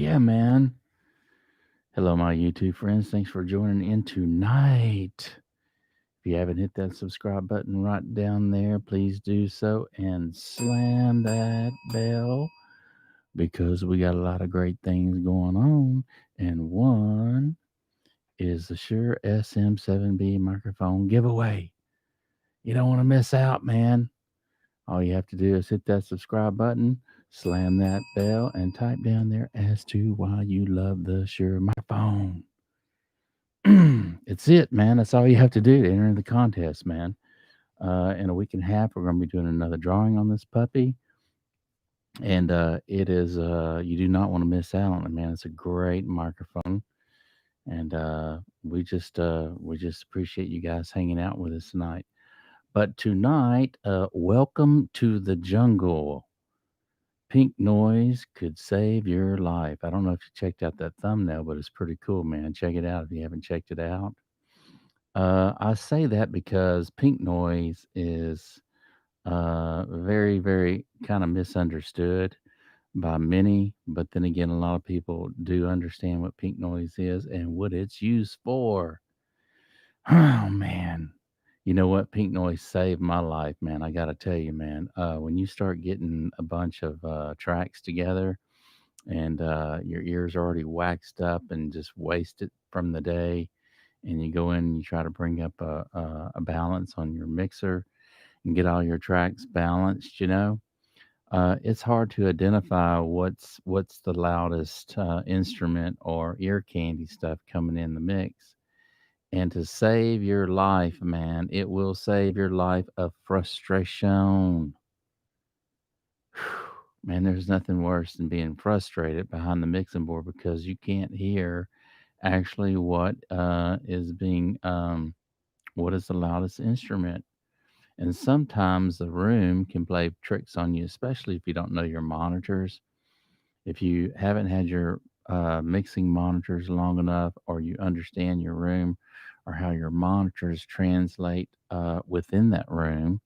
Yeah, man. Hello, my YouTube friends. Thanks for joining in tonight. If you haven't hit that subscribe button right down there, please do so and slam that bell because we got a lot of great things going on. And one is the Shure SM7B microphone giveaway. You don't want to miss out, man. All you have to do is hit that subscribe button, slam that bell, and type down there as to why you love the Shure microphone. It's it, man. That's all you have to do to enter the contest, man. In a week and a half, we're going to be doing another drawing on this puppy. And it is, you do not want to miss out on it, man. It's a great microphone. And we just appreciate you guys hanging out with us tonight. But tonight, welcome to the jungle. Pink noise could save your life. I don't know if you checked out that thumbnail, but it's pretty cool, man. Check it out if you haven't checked it out. I say that because pink noise is very, very kind of misunderstood by many. But then again, a lot of people do understand what pink noise is and what it's used for. Oh, man. You know what? Pink noise saved my life, man. I got to tell you, man. When you start getting a bunch of tracks together and your ears are already waxed up and just wasted from the day, and you go in and you try to bring up a balance on your mixer and get all your tracks balanced, it's hard to identify what's the loudest instrument or ear candy stuff coming in the mix. And to save your life, man, it will save your life of frustration. Man, there's nothing worse than being frustrated behind the mixing board because you can't hear actually what is the loudest instrument. And sometimes the room can play tricks on you, especially if you don't know your monitors. If you haven't had your mixing monitors long enough, or you understand your room or how your monitors translate within that room,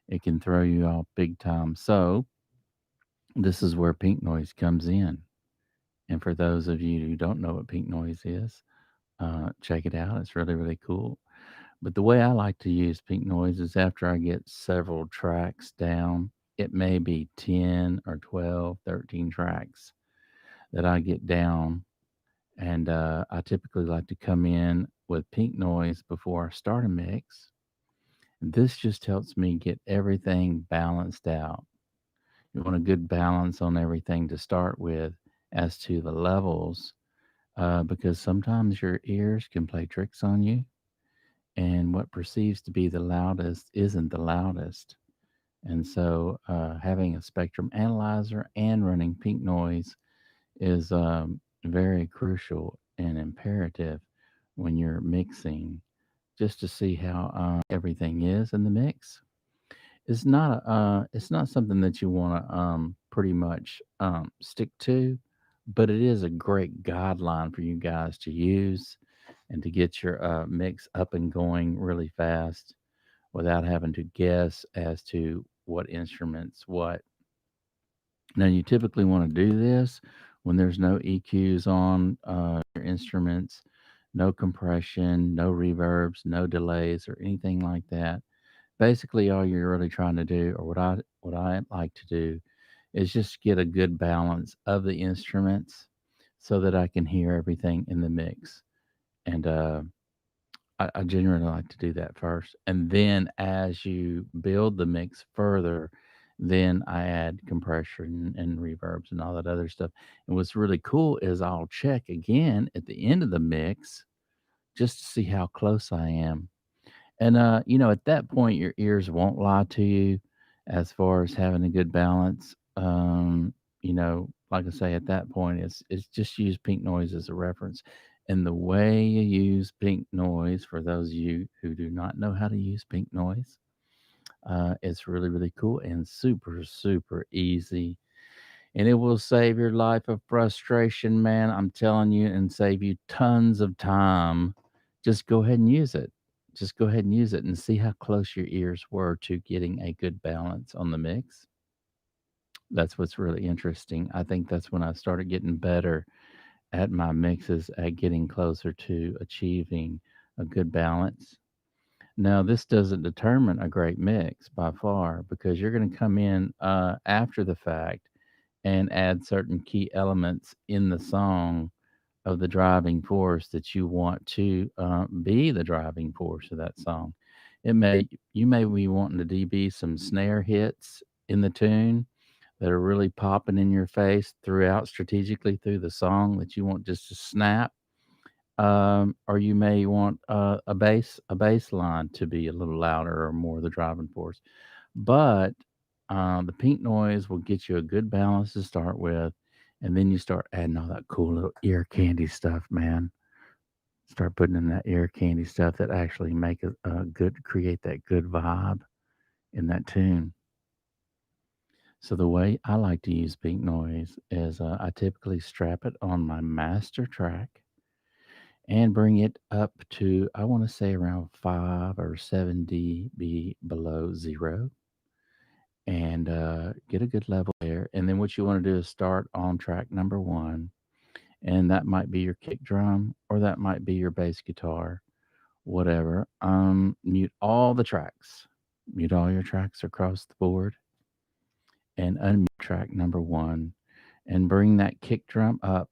it can throw you off big time. So, this is where pink noise comes in. And for those of you who don't know what pink noise is, check it out. It's really, really cool. But the way I like to use pink noise is after I get several tracks down. It may be 10 or 12, 13 tracks that I get down. And I typically like to come in with pink noise before I start a mix. This just helps me get everything balanced out. You want a good balance on everything to start with as to the levels, because sometimes your ears can play tricks on you, and what perceives to be the loudest isn't the loudest. And so, having a spectrum analyzer and running pink noise is very crucial and imperative when you're mixing, just to see how everything is in the mix. It's not something that you want to pretty much stick to, but it is a great guideline for you guys to use and to get your mix up and going really fast without having to guess as to what instruments what. Now, you typically want to do this when there's no EQs on your instruments, no compression, no reverbs, no delays, or anything like that. Basically, all you're really trying to do, or what I like to do, is just get a good balance of the instruments so that I can hear everything in the mix. And I generally like to do that first. And then as you build the mix further, then I add compression and reverbs and all that other stuff. And what's really cool is I'll check again at the end of the mix just to see how close I am. And at that point your ears won't lie to you as far as having a good balance. Like I say, at that point it's just use pink noise as a reference. And the way you use pink noise, for those of you who do not know how to use pink noise, it's really, really cool and super, super easy. And it will save your life of frustration, man. I'm telling you, and save you tons of time. Just go ahead and use it. Just go ahead and use it and see how close your ears were to getting a good balance on the mix. That's what's really interesting. I think that's when I started getting better at my mixes, at getting closer to achieving a good balance. Now, this doesn't determine a great mix by far because you're going to come in after the fact and add certain key elements in the song of the driving force that you want to be the driving force of that song. You may be wanting to DB some snare hits in the tune that are really popping in your face throughout strategically through the song that you want just to snap. Or you may want a bass line to be a little louder or more the driving force. But the pink noise will get you a good balance to start with, and then you start adding all that cool little ear candy stuff, man. Start putting in that ear candy stuff that actually make a good create that good vibe in that tune. So the way I like to use pink noise is I typically strap it on my master track and bring it up to I want to say around 5 or 7 dB below zero, and get a good level there. And then what you want to do is start on track number one, and that might be your kick drum or that might be your bass guitar, whatever. Mute all the tracks, mute all your tracks across the board, and unmute track number one, and bring that kick drum up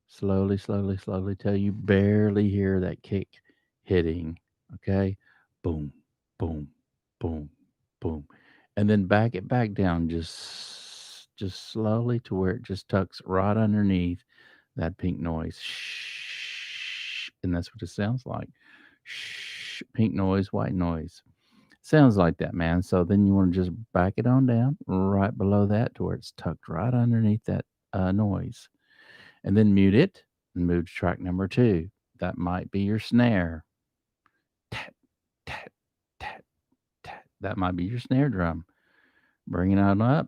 slowly, slowly, slowly till you barely hear that kick hitting. Okay, boom, boom, boom, boom, and then back it back down just slowly to where it just tucks right underneath that pink noise. Shh, and that's what it sounds like. Shh, pink noise, white noise. Sounds like that, man. So then you want to just back it on down right below that to where it's tucked right underneath that noise, and then mute it and move to track number two. That might be your snare. Tat, tat, tat, tat. That might be your snare drum. Bring it on up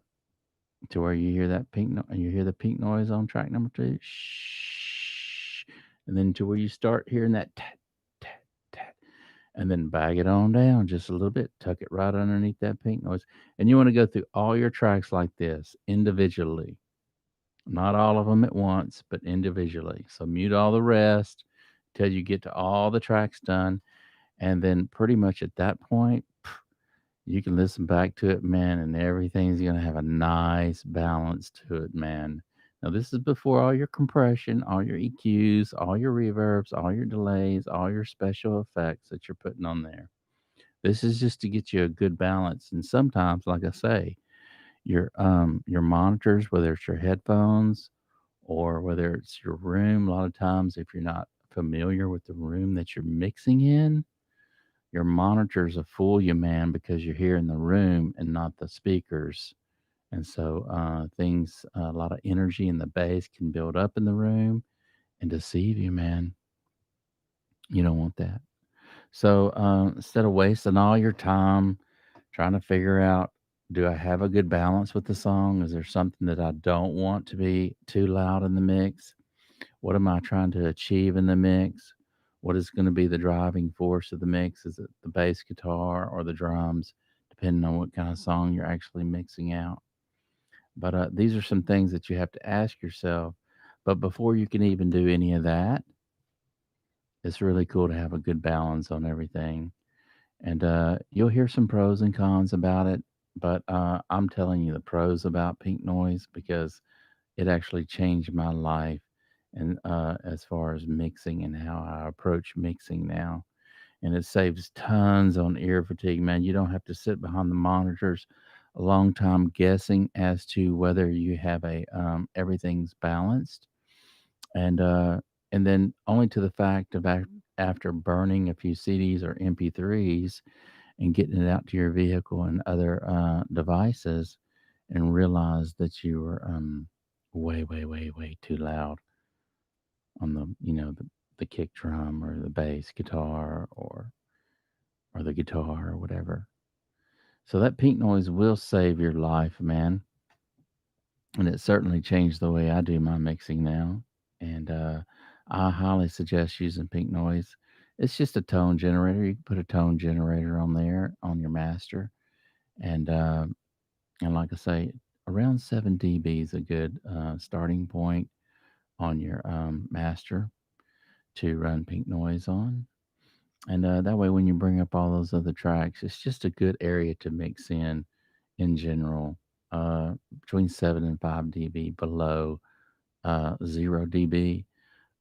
to where you hear that you hear the pink noise on track number two. Shh. And then to where you start hearing that tat, tat, tat. And then bag it on down just a little bit. Tuck it right underneath that pink noise. And you want to go through all your tracks like this individually. Not all of them at once, but individually. So mute all the rest till you get to all the tracks done. And then pretty much at that point, you can listen back to it, man, and everything's going to have a nice balance to it, man. Now, this is before all your compression, all your EQs, all your reverbs, all your delays, all your special effects that you're putting on there. This is just to get you a good balance. And sometimes, like I say, your monitors, whether it's your headphones or whether it's your room, a lot of times if you're not familiar with the room that you're mixing in, your monitors will fool you, man, because you're hearing the room and not the speakers. And so things, a lot of energy in the bass can build up in the room and deceive you, man. You don't want that. So instead of wasting all your time trying to figure out, do I have a good balance with the song? Is there something that I don't want to be too loud in the mix? What am I trying to achieve in the mix? What is going to be the driving force of the mix? Is it the bass guitar or the drums, depending on what kind of song you're actually mixing out? But these are some things that you have to ask yourself. But before you can even do any of that, it's really cool to have a good balance on everything. And you'll hear some pros and cons about it. But I'm telling you the pros about pink noise because it actually changed my life and as far as mixing and how I approach mixing now. And it saves tons on ear fatigue, man. You don't have to sit behind the monitors a long time guessing as to whether you have a everything's balanced, and and then only to the fact of after burning a few CDs or MP3s and getting it out to your vehicle and other devices, and realize that you were way, way, way, way too loud on the kick drum or the bass guitar or the guitar or whatever. So that pink noise will save your life, man. And it certainly changed the way I do my mixing now. And I highly suggest using pink noise. It's just a tone generator. You can put a tone generator on there on your master, and like I say, around 7 dB is a good starting point on your master to run pink noise on. And that way, when you bring up all those other tracks, it's just a good area to mix in general. Between 7 and 5 dB below 0 dB,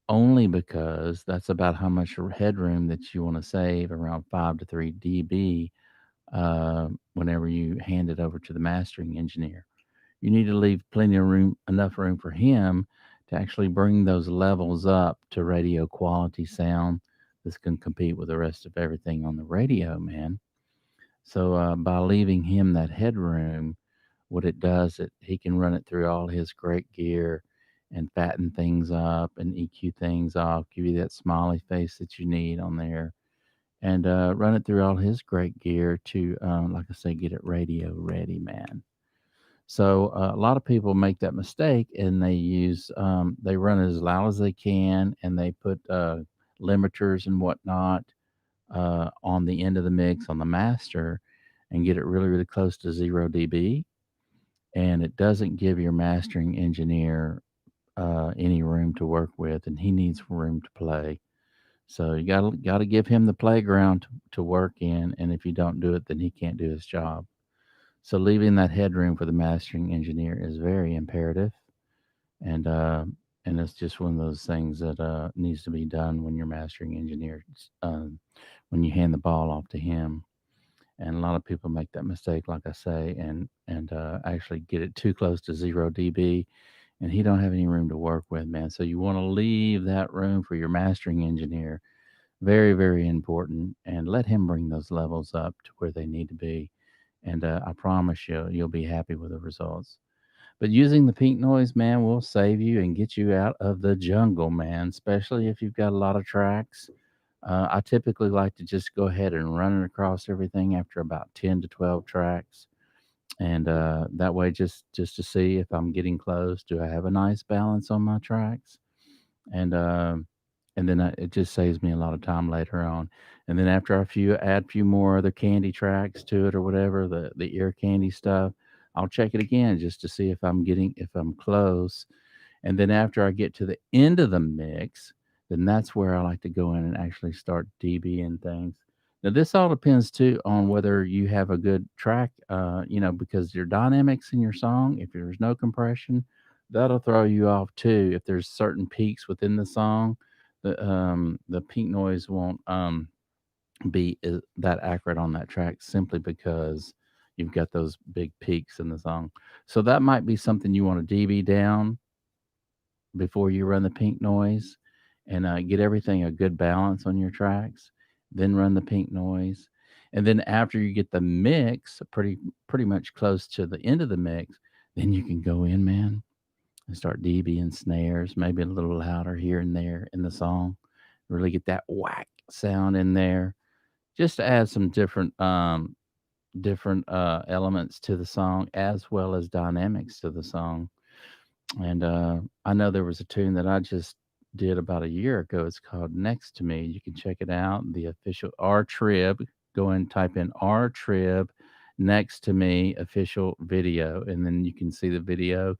only because that's about how much headroom that you want to save, around 5 to 3 dB, whenever you hand it over to the mastering engineer. You need to leave plenty of room, enough room for him to actually bring those levels up to radio quality sound that's going to compete with the rest of everything on the radio, man. So by leaving him that headroom, what it does, it he can run it through all his great gear and fatten things up and EQ things off, give you that smiley face that you need on there, and run it through all his great gear to, like I say, get it radio ready, man. So a lot of people make that mistake and they run it as loud as they can and they put limiters and whatnot on the end of the mix on the master and get it really, really close to 0 dB. And it doesn't give your mastering engineer any room to work with, and he needs room to play. So you gotta give him the playground to work in, and if you don't do it, then he can't do his job. So leaving that headroom for the mastering engineer is very imperative, and uh, and it's just one of those things that needs to be done when you're mastering engineer, when you hand the ball off to him. And a lot of people make that mistake, like I say, and actually get it too close to 0 dB, and he don't have any room to work with, man. So you want to leave that room for your mastering engineer. Very, very important, and let him bring those levels up to where they need to be. And I promise you'll be happy with the results. But using the pink noise, man, will save you and get you out of the jungle, man, especially if you've got a lot of tracks. I typically like to just go ahead and run it across everything after about 10 to 12 tracks. And that way, just to see if I'm getting close. Do I have a nice balance on my tracks? And then it just saves me a lot of time later on. And then after add a few more other candy tracks to it or whatever, the ear candy stuff, I'll check it again just to see if I'm close. And then after I get to the end of the mix, then that's where I like to go in and actually start DBing things. Now, this all depends too on whether you have a good track, because your dynamics in your song, if there's no compression, that'll throw you off too. If there's certain peaks within the song, the peak noise won't be that accurate on that track simply because you've got those big peaks in the song. So that might be something you want to DB down before you run the pink noise and get everything a good balance on your tracks, then run the pink noise. And then after you get the mix pretty much close to the end of the mix, then you can go in, man, and start dBing snares, maybe a little louder here and there in the song. Really get that whack sound in there, just to add some different elements to the song as well as dynamics to the song. And I know there was a tune that I just did about a year ago. It's called Next to Me. You can check it out. The official R Trib. Go and type in R Trib Next to Me official video. And then you can see the video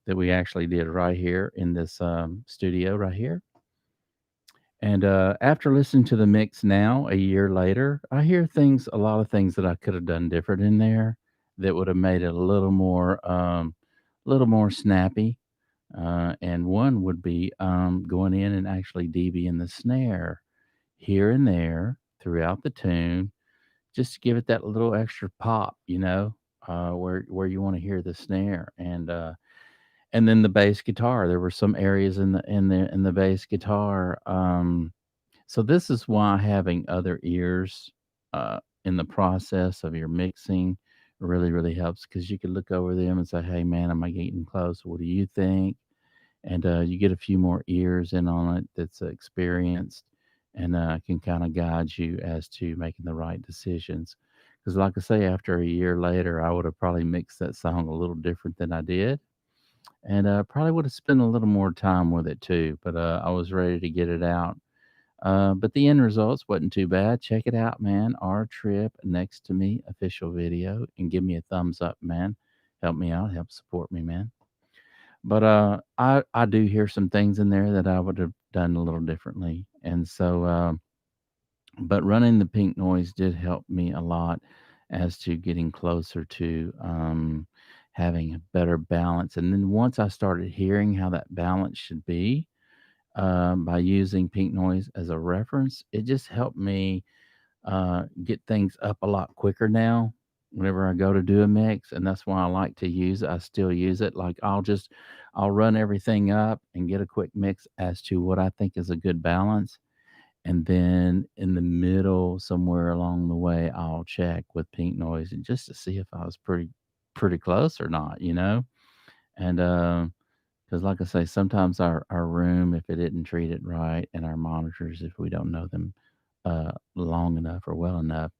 that we actually did right here in this studio right here. And after listening to the mix now, a year later, I hear a lot of things that I could have done different in there that would have made it little more snappy. And one would be going in and actually DBing the snare here and there throughout the tune, just to give it that little extra pop, where you want to hear the snare. And then the bass guitar. There were some areas in the bass guitar. So this is why having other ears in the process of your mixing really, really helps, because you can look over them and say, "Hey, man, am I getting close? What do you think?" And you get a few more ears in on it that's experienced and can kind of guide you as to making the right decisions. Because, like I say, after a year later, I would have probably mixed that song a little different than I did, and probably would have spent a little more time with it too. But I was ready to get it out. But the end results wasn't too bad. Check it out, man. R Trip Next to Me official video, and give me a thumbs up, man. help me out, help support me, man. But I do hear some things in there that I would have done a little differently, and so but running the pink noise did help me a lot as to getting closer to having a better balance. And then once I started hearing how that balance should be by using pink noise as a reference, it just helped me get things up a lot quicker now whenever I go to do a mix. And that's why I like to use it. I still use it. Like I'll run everything up and get a quick mix as to what I think is a good balance. And then in the middle, somewhere along the way, I'll check with pink noise and just to see if I was pretty close or not, you know? And because like I say, sometimes our room, if it didn't treat it right, and our monitors, if we don't know them long enough or well enough,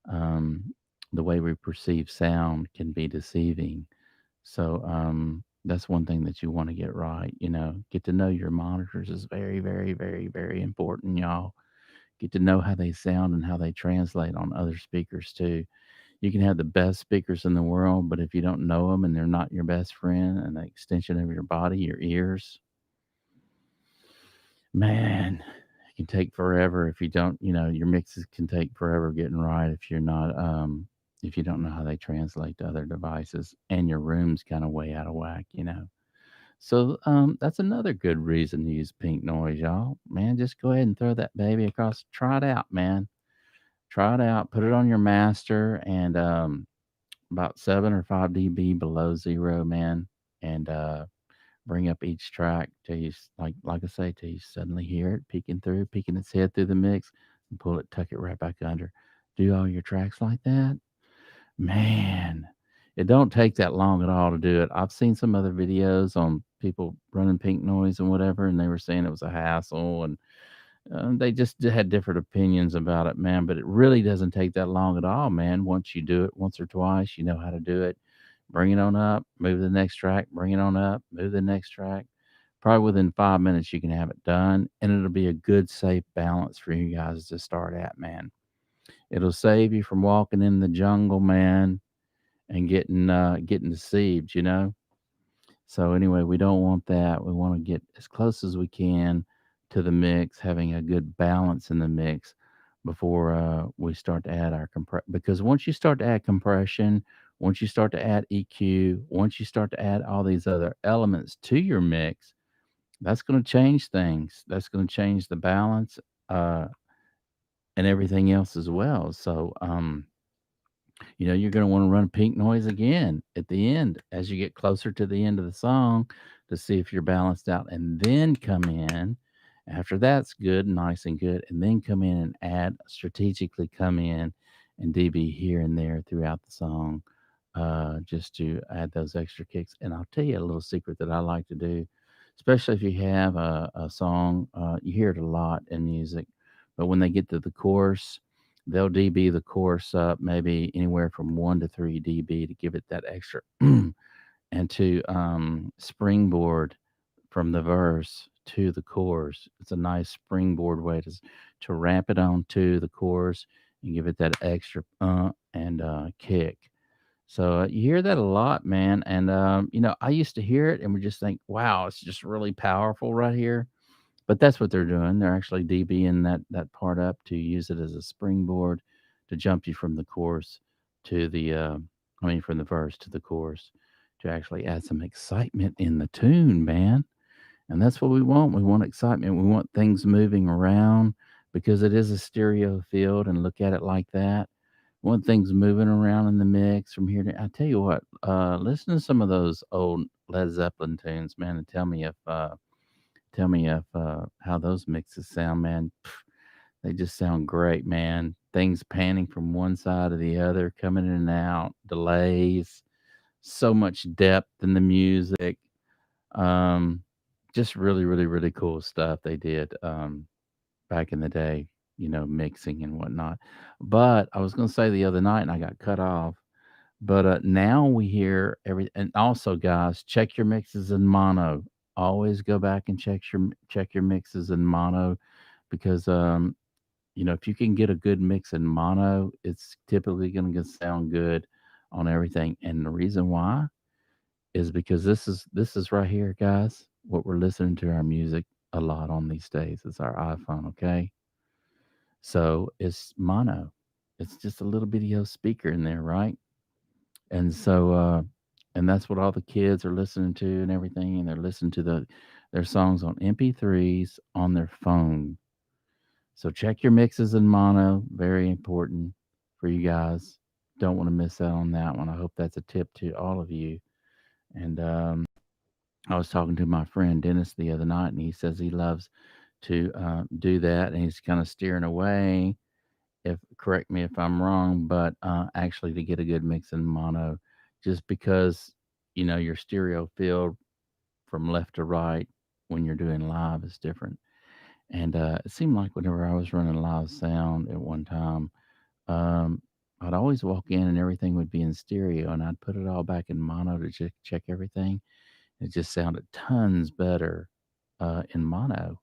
um, the way we perceive sound can be deceiving. So that's one thing that you want to get right. You know, get to know your monitors is very, very, very, very important, y'all. Get to know how they sound and how they translate on other speakers too. You can have the best speakers in the world, but if you don't know them and they're not your best friend and an extension of your body, your ears, man, it can take forever if you don't, you know, your mixes can take forever getting right if you're not, if you don't know how they translate to other devices and your room's kind of way out of whack, you know. So that's another good reason to use pink noise, y'all. Man, just go ahead and throw that baby across. Try it out, man. Try it out. Put it on your master and about 7 or 5 dB below zero, man. And bring up each track till you like I say, till you suddenly hear it peeking its head through the mix, and pull it, tuck it right back under. Do all your tracks like that, man. It don't take that long at all to do it. I've seen some other videos on people running pink noise and whatever, and they were saying it was a hassle, and they just had different opinions about it, man. But it really doesn't take that long at all, man. Once you do it once or twice, you know how to do it. Bring it on up, move to the next track, bring it on up, move to the next track. Probably within 5 minutes, you can have it done, and it'll be a good, safe balance for you guys to start at, man. It'll save you from walking in the jungle, man, and getting deceived, you know. So anyway, we don't want that. We want to get as close as we can to the mix, having a good balance in the mix before we start to add our because once you start to add compression, once you start to add EQ, once you start to add all these other elements to your mix, that's going to change things. That's going to change the balance uh, and everything else as well. So you know, you're going to want to run pink noise again at the end as you get closer to the end of the song to see if you're balanced out, and then come in after that's good, nice and good, and then come in and add strategically come in and dB here and there throughout the song just to add those extra kicks. And I'll tell you a little secret that I like to do, especially if you have a song, you hear it a lot in music, but when they get to the chorus, they'll dB the chorus up maybe anywhere from 1 to 3 dB to give it that extra and to springboard from the verse to the chorus. It's a nice springboard way to ramp it on to the chorus and give it that extra and kick. So you hear that a lot, man. And you know, I used to hear it and would just think, wow, it's just really powerful right here. But that's what they're doing. They're actually DBing that part up to use it as a springboard to jump you from the chorus to the from the verse to the chorus to actually add some excitement in the tune, man. And that's what we want. We want excitement. We want things moving around because it is a stereo field, and look at it like that. We want things moving around in the mix from here to I tell you what, listen to some of those old Led Zeppelin tunes, man, and tell me if how those mixes sound, man. They just sound great, man. Things panning from one side to the other, coming in and out, delays, so much depth in the music. Um, just really, really, really cool stuff they did back in the day, you know, mixing and whatnot. But I was going to say the other night, and I got cut off. But now we hear every, and also, guys, check your mixes in mono. Always go back and check your mixes in mono because you know, if you can get a good mix in mono, it's typically going to sound good on everything. And the reason why? is because this is right here, guys. What we're listening to our music a lot on these days is our iPhone. Okay, so it's mono. It's just a little video speaker in there, right? And so, and that's what all the kids are listening to and everything. And they're listening to their songs on MP3s on their phone. So check your mixes in mono. Very important for you guys. Don't want to miss out on that one. I hope that's a tip to all of you. And I was talking to my friend Dennis the other night, and he says he loves to do that, and he's kind of steering away. If correct me if I'm wrong, but actually to get a good mix in mono, just because your stereo field from left to right when you're doing live is different. And it seemed like whenever I was running live sound at one time, um, I'd always walk in and everything would be in stereo, and I'd put it all back in mono to check everything. It just sounded tons better in mono,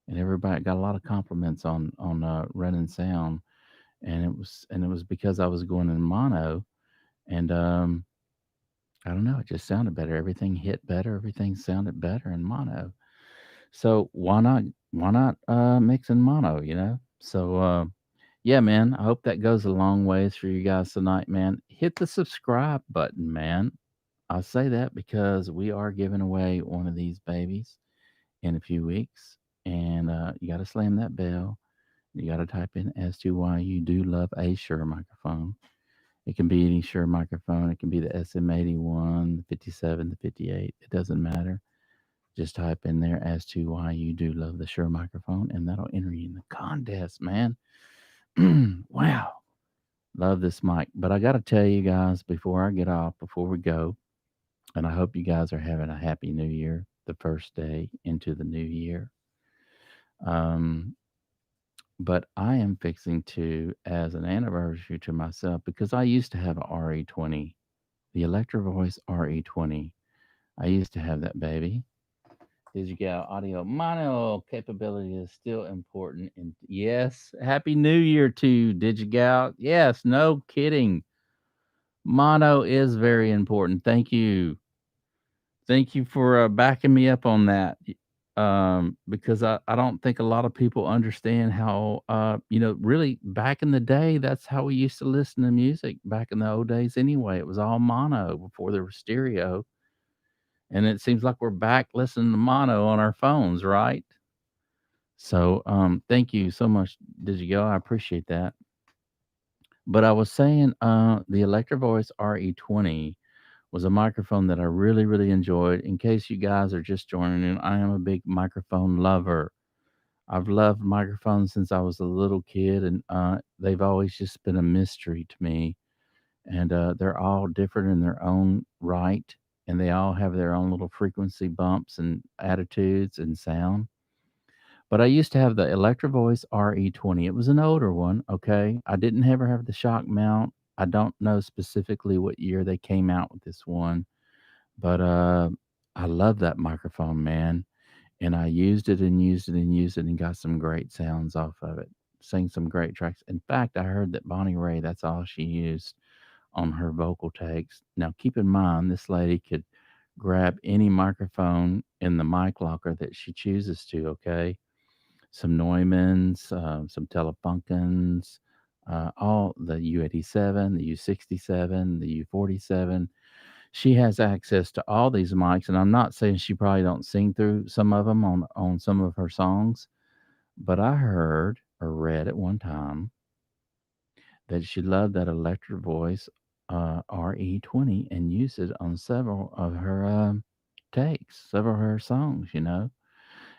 and everybody got a lot of compliments on running sound, and it was because I was going in mono, and I don't know, it just sounded better. Everything hit better. Everything sounded better in mono. So why not mix in mono? So yeah, man. I hope that goes a long ways for you guys tonight, man. Hit the subscribe button, man. I say that because we are giving away one of these babies in a few weeks, and you got to slam that bell. You got to type in as to why you do love a Shure microphone. It can be any Shure microphone. It can be the SM81, the 57, the 58. It doesn't matter. Just type in there as to why you do love the Shure microphone, and that'll enter you in the contest, man. Wow. Love this mic. But I got to tell you guys before I get off, before we go, and I hope you guys are having a happy new year, the first day into the new year. Um, but I am fixing to, as an anniversary to myself, because I used to have a RE20, the Electro-Voice RE20. I used to have that baby. Digital audio mono capability is still important. And yes, happy new year to Digital. Yes, no kidding. Mono is very important. Thank you. Thank you for backing me up on that. Because I don't think a lot of people understand how, really back in the day, that's how we used to listen to music back in the old days anyway. It was all mono before there was stereo. And it seems like we're back listening to mono on our phones, right? So thank you so much, Digigo. I appreciate that. But I was saying the Electro Voice RE20 was a microphone that I really, really enjoyed. In case you guys are just joining in, I am a big microphone lover. I've loved microphones since I was a little kid, and they've always just been a mystery to me. And they're all different in their own right, and they all have their own little frequency bumps and attitudes and sound. But I used to have the Electro Voice RE20. It was an older one, okay? I didn't ever have the Shockmount. I don't know specifically what year they came out with this one, but I love that microphone, man. And I used it and used it and used it and got some great sounds off of it. Sang some great tracks. In fact, I heard that Bonnie Raitt, that's all she used on her vocal takes. Now, keep in mind, this lady could grab any microphone in the mic locker that she chooses to, okay? Some Neumanns, some Telefunkens, all the U87, the U67, the U47. She has access to all these mics, and I'm not saying she probably don't sing through some of them on some of her songs, but I heard or read at one time that she loved that electric voice RE20 and used it on several of her takes, several of her songs.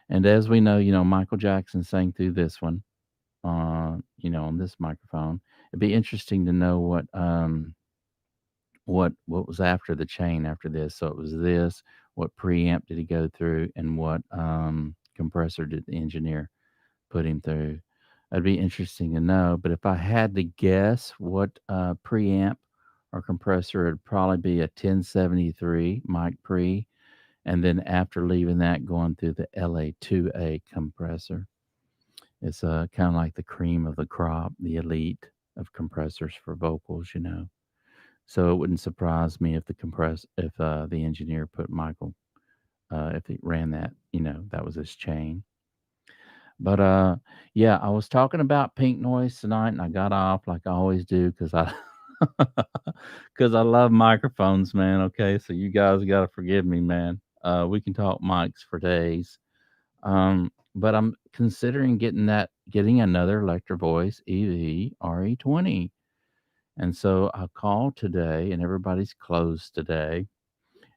And as we know, Michael Jackson sang through this one, on this microphone. It'd be interesting to know what was after the chain after this. So it was this. What preamp did he go through, and what compressor did the engineer put him through? That'd be interesting to know. But if I had to guess, what preamp or compressor, it'd probably be a 1073 mic pre, and then after leaving that, going through the LA2A compressor. It's kind of like the cream of the crop, the elite of compressors for vocals. So it wouldn't surprise me if the engineer put Michael, if he ran that, that was his chain. But yeah, I was talking about pink noise tonight, and I got off like I always do because I because I love microphones, man. Okay, so you guys got to forgive me, man. We can talk mics for days. But I'm considering getting another Electro Voice EV RE20. And so I called today, and everybody's closed today.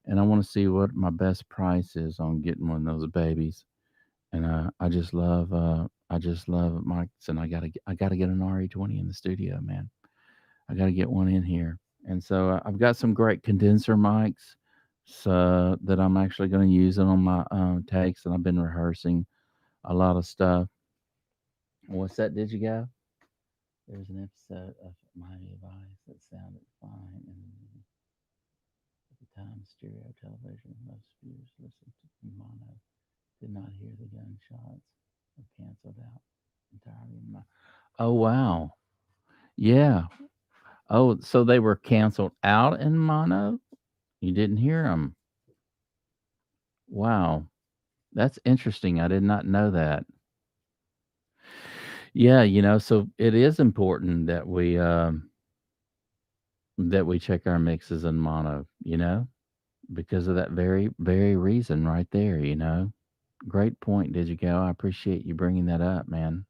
And I want to see what my best price is on getting one of those babies. And I just love mics, and I gotta get an RE20 in the studio, man. I gotta get one in here. And so I've got some great condenser mics, so that I'm actually going to use it on my takes, and I've been rehearsing a lot of stuff. What's that? Did you go? There's an episode of My Advice that sounded fine, and at the time, stereo television, most viewers listened to mono, did not hear the gunshots, or canceled out entirely. Oh wow, yeah. Oh, so they were canceled out in mono. You didn't hear them. Wow, that's interesting. I did not know that. Yeah, so it is important that we check our mixes in mono, because of that very, very reason right there. Great point, Did you go? I appreciate you bringing that up, man.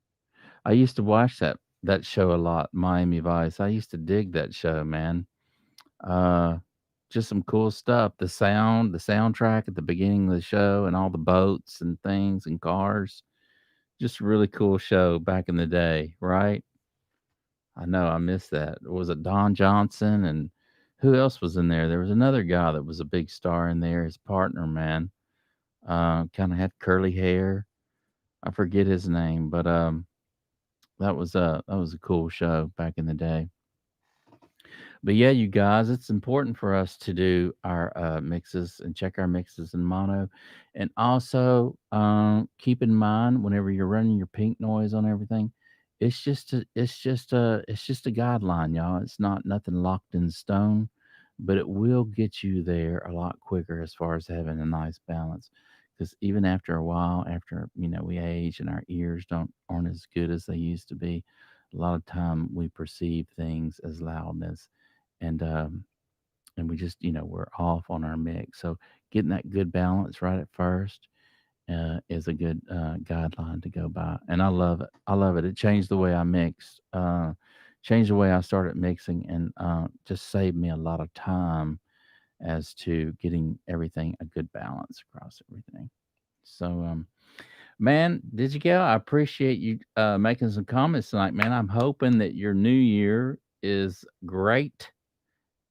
I used to watch that show a lot, Miami Vice. I used to dig that show, man. Uh, just some cool stuff. The soundtrack at the beginning of the show, and all the boats and things and cars. Just a really cool show back in the day, right? I know I missed that. Was it Don Johnson, and who else was in there? There was another guy that was a big star in there. His partner, man, kind of had curly hair. I forget his name, but that was a cool show back in the day. But yeah, you guys, it's important for us to do our mixes and check our mixes in mono, and also keep in mind whenever you're running your pink noise on everything, it's just a guideline, y'all. It's not nothing locked in stone, but it will get you there a lot quicker as far as having a nice balance. Because even after a while, after we age and our ears aren't as good as they used to be, a lot of time we perceive things as loudness, and we just we're off on our mix. So getting that good balance right at first is a good guideline to go by, and I love it. It changed the way I mixed, changed the way I started mixing, and just saved me a lot of time as to getting everything a good balance across everything. So man, did you go? I appreciate you making some comments tonight, man. I'm hoping that your new year is great.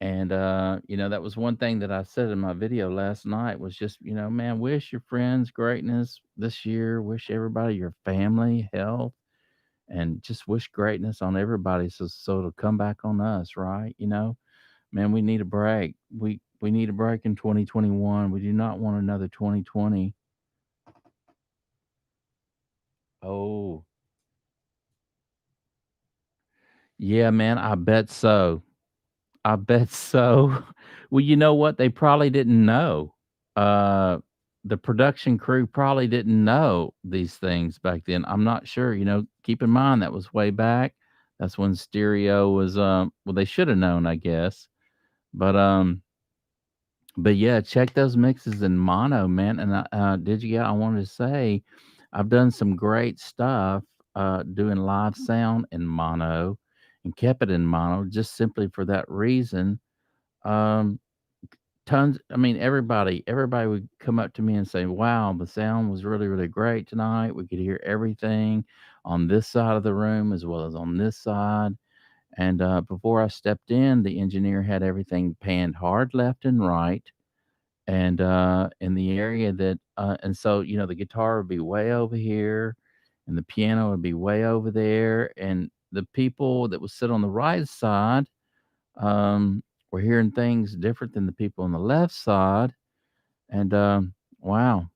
And that was one thing that I said in my video last night was just, man, wish your friends greatness this year, wish everybody, your family, health, and just wish greatness on everybody, so it'll come back on us, right? Man, we need a break. We need a break in 2021. We do not want another 2020. Oh, yeah, man, I bet so. I bet so. Well, you know what? They probably didn't know. Uh, the production crew probably didn't know these things back then. I'm not sure. Keep in mind that was way back. That's when stereo was. Well, they should have known, I guess. But yeah, check those mixes in mono, man. And did you? Yeah, I wanted to say, I've done some great stuff. Doing live sound in mono, and kept it in mono just simply for that reason. Um, Tons, I mean, everybody would come up to me and say, "Wow, the sound was really, really great tonight. We could hear everything on this side of the room as well as on this side." And before I stepped in, the engineer had everything panned hard left and right, and in the area and so the guitar would be way over here, and the piano would be way over there, and the people that would sit on the right side we're hearing things different than the people on the left side. And wow.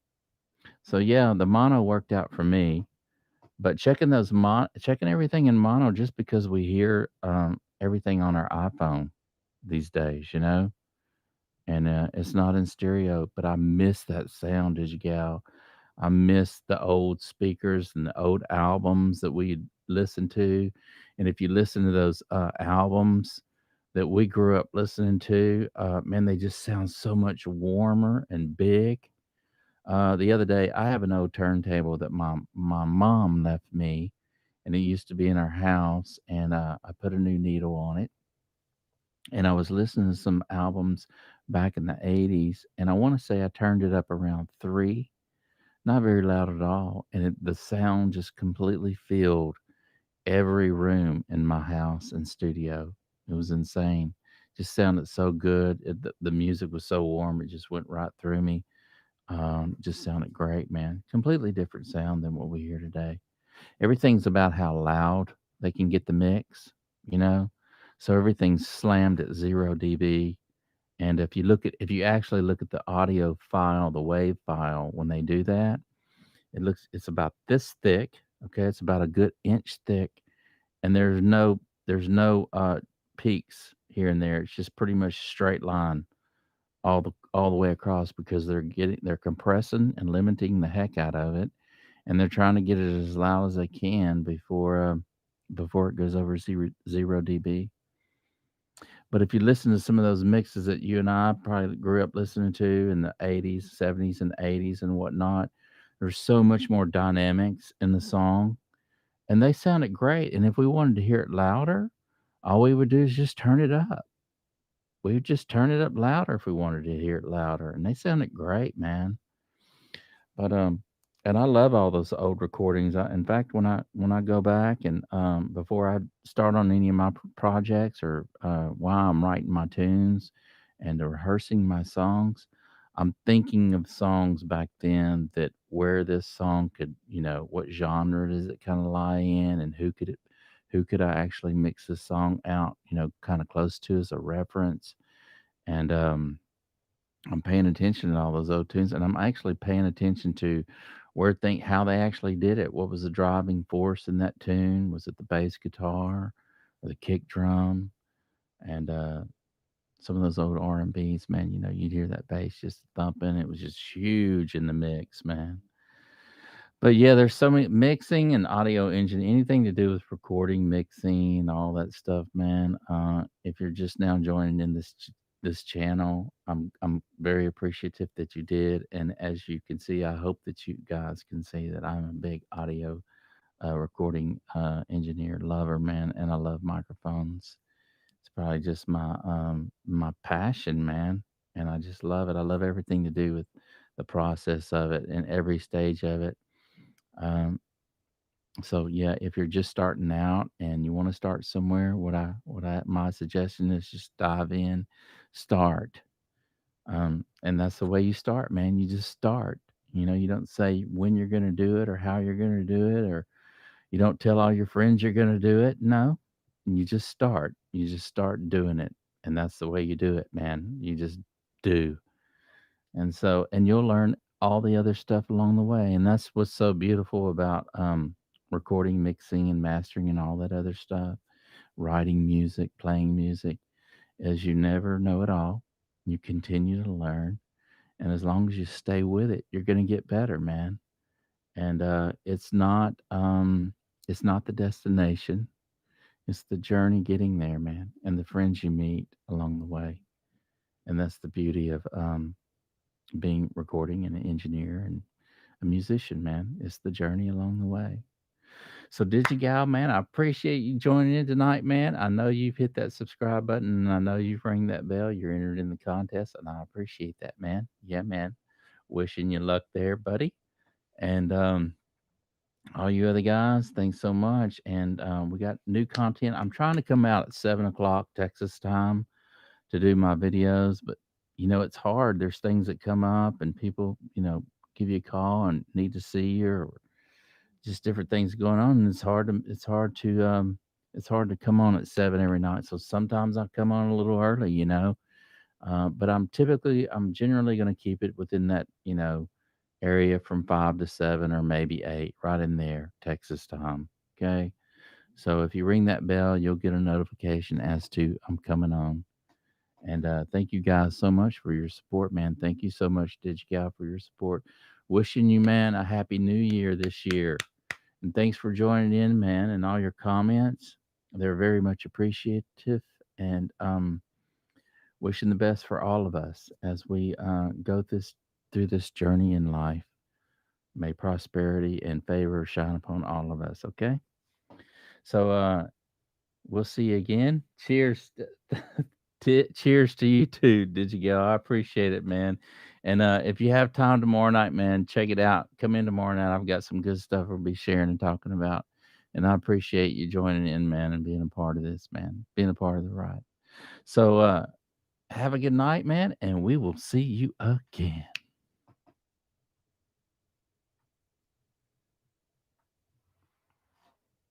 So yeah, the mono worked out for me. But checking everything in mono just because we hear everything on our iPhone. these days, you know? And it's not in stereo, but I miss that sound, Digigal. I miss the old speakers and the old albums that we listened to. And if you listen to those albums that we grew up listening to, man, they just sound so much warmer and big. The other day, I have an old turntable that my mom left me, and it used to be in our house. And I put a new needle on it, and I was listening to some albums back in the '80s, and I want to say I turned it up around 3, not very loud at all, and the sound just completely filled every room in my house and studio. It was insane. Just sounded so good. The music was so warm; it just went right through me. Just sounded great, man. Completely different sound than what we hear today. Everything's about how loud they can get the mix, you know. So everything's slammed at 0 dB. And if you actually look at the audio file, the wave file, when they do that, it's about this thick. Okay, it's about a good inch thick, and there's no peaks here and there. It's just pretty much straight line all the way across because they're compressing and limiting the heck out of it, and they're trying to get it as loud as they can before it goes over 0 dB. But if you listen to some of those mixes that you and I probably grew up listening to in the '80s, '70s, and '80s and whatnot, there's so much more dynamics in the song, and they sounded great. And if we wanted to hear it louder, all we would do is just turn it up. We would just turn it up louder if we wanted to hear it louder, and they sounded great, man. But and I love all those old recordings. In fact, when I go back and before I start on any of my projects or while I'm writing my tunes and rehearsing my songs, I'm thinking of songs back then that where this song could, what genre does it kind of lie in, and who could I actually mix this song out, kind of close to as a reference, and I'm paying attention to all those old tunes, and I'm actually paying attention to how they actually did it. What was the driving force in that tune? Was it the bass guitar or the kick drum? And some of those old R&Bs, man, you'd hear that bass just thumping. It was just huge in the mix, man. But yeah, there's so many mixing and audio engine, anything to do with recording, mixing, all that stuff, man. If you're just now joining in this channel, I'm very appreciative that you did. And as you can see, I hope that you guys can see that I'm a big audio recording engineer lover, man, and I love microphones. It's probably just my passion, man, and I just love it. I love everything to do with the process of it and every stage of it. Um, so yeah, if you're just starting out and you want to start somewhere, my suggestion is just dive in, start. And that's the way you start, man. You just start. You don't say when you're going to do it or how you're going to do it, or you don't tell all your friends you're going to do it. No, you just start. You just start doing it. And that's the way you do it, man. You just do. And you'll learn all the other stuff along the way. And that's what's so beautiful about recording, mixing, and mastering, and all that other stuff. Writing music, playing music, is you never know it all. You continue to learn, and as long as you stay with it, you're going to get better, man. And it's not the destination; it's the journey getting there, man, and the friends you meet along the way. And that's the beauty of being recording and an engineer and a musician, man. It's the journey along the way. So, Digigal, man, I appreciate you joining in tonight, man. I know you've hit that subscribe button, and I know you've rang that bell. You're entered in the contest, and I appreciate that, man. Yeah, man. Wishing you luck there, buddy. And all you other guys, thanks so much. And we got new content. I'm trying to come out at 7 o'clock Texas time to do my videos, but it's hard. There's things that come up, and people, give you a call and need to see you, or just different things going on. And it's hard to come on at 7 every night. So sometimes I come on a little early, but I'm generally going to keep it within that, area from 5 to 7 or maybe 8, right in there, Texas time. Okay. So if you ring that bell, you'll get a notification as to I'm coming on. And thank you guys so much for your support, man. Thank you so much, DigiGal, for your support. Wishing you, man, a happy new year this year. And thanks for joining in, man, and all your comments. They're very much appreciative. And wishing the best for all of us as we go through this journey in life. May prosperity and favor shine upon all of us. Okay. So we'll see you again. Cheers. Cheers to you too, Did you go? I appreciate it, man. And if you have time tomorrow night, man, check it out. Come in tomorrow night. I've got some good stuff we'll be sharing and talking about. And I appreciate you joining in, man, and being a part of this, man, being a part of the ride. So have a good night, man, and we will see you again.